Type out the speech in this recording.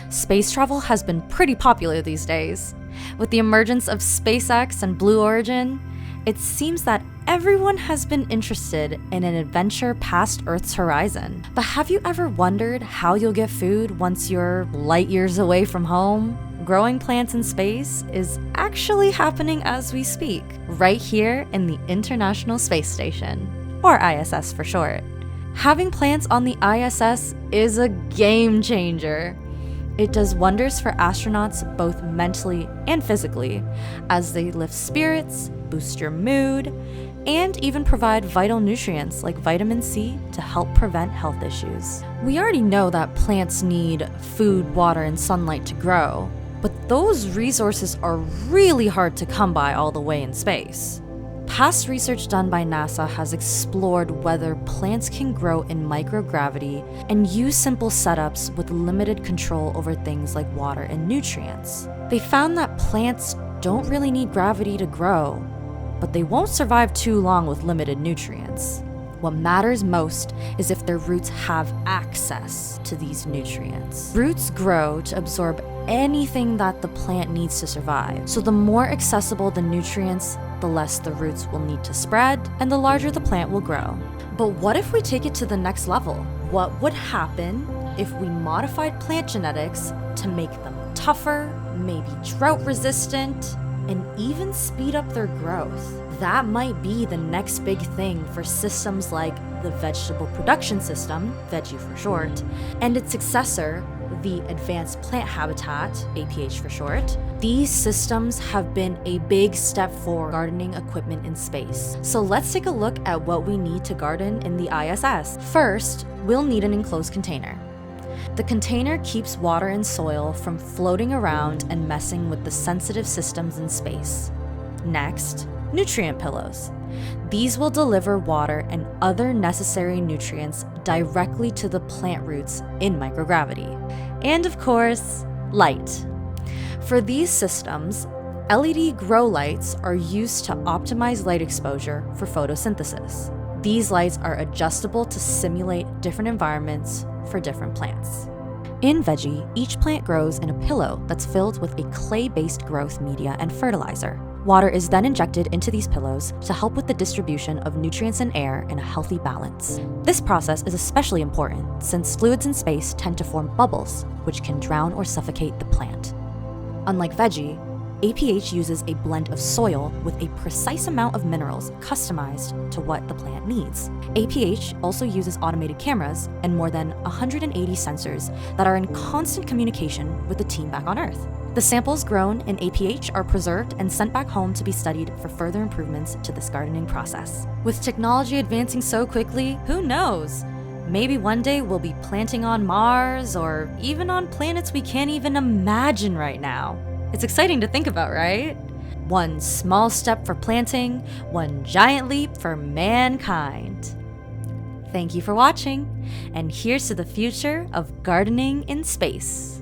Space travel has been pretty popular these days. With the emergence of SpaceX and Blue Origin, it seems that everyone has been interested in an adventure past Earth's horizon. But have you ever wondered how you'll get food once you're light years away from home? Growing plants in space is actually happening as we speak, right here in the International Space Station, or ISS for short. Having plants on the ISS is a game changer. It does wonders for astronauts both mentally and physically, as they lift spirits, boost your mood, and even provide vital nutrients like vitamin C to help prevent health issues. We already know that plants need food, water, and sunlight to grow, but those resources are really hard to come by all the way in space. Past research done by NASA has explored whether plants can grow in microgravity and use simple setups with limited control over things like water and nutrients. They found that plants don't really need gravity to grow, but they won't survive too long with limited nutrients. What matters most is if their roots have access to these nutrients. Roots grow to absorb anything that the plant needs to survive. So the more accessible the nutrients, the less the roots will need to spread, and the larger the plant will grow. But what if we take it to the next level? What would happen if we modified plant genetics to make them tougher, maybe drought resistant, and even speed up their growth? That might be the next big thing for systems like the Vegetable Production System, VEGgie for short, and its successor, the Advanced Plant Habitat, APH for short. These systems have been a big step for gardening equipment in space. So let's take a look at what we need to garden in the ISS. First, we'll need an enclosed container. The container keeps water and soil from floating around and messing with the sensitive systems in space. Next, nutrient pillows. These will deliver water and other necessary nutrients directly to the plant roots in microgravity. And of course, light. For these systems, LED grow lights are used to optimize light exposure for photosynthesis. These lights are adjustable to simulate different environments for different plants. In VEGgie, each plant grows in a pillow that's filled with a clay-based growth media and fertilizer. Water is then injected into these pillows to help with the distribution of nutrients and air in a healthy balance. This process is especially important since fluids in space tend to form bubbles, which can drown or suffocate the plant. Unlike VEGgie, APH uses a blend of soil with a precise amount of minerals customized to what the plant needs. APH also uses automated cameras and more than 180 sensors that are in constant communication with the team back on Earth. The samples grown in APH are preserved and sent back home to be studied for further improvements to this gardening process. With technology advancing so quickly, who knows? Maybe one day we'll be planting on Mars or even on planets we can't even imagine right now. It's exciting to think about, right? One small step for planting, one giant leap for mankind. Thank you for watching, and here's to the future of gardening in space.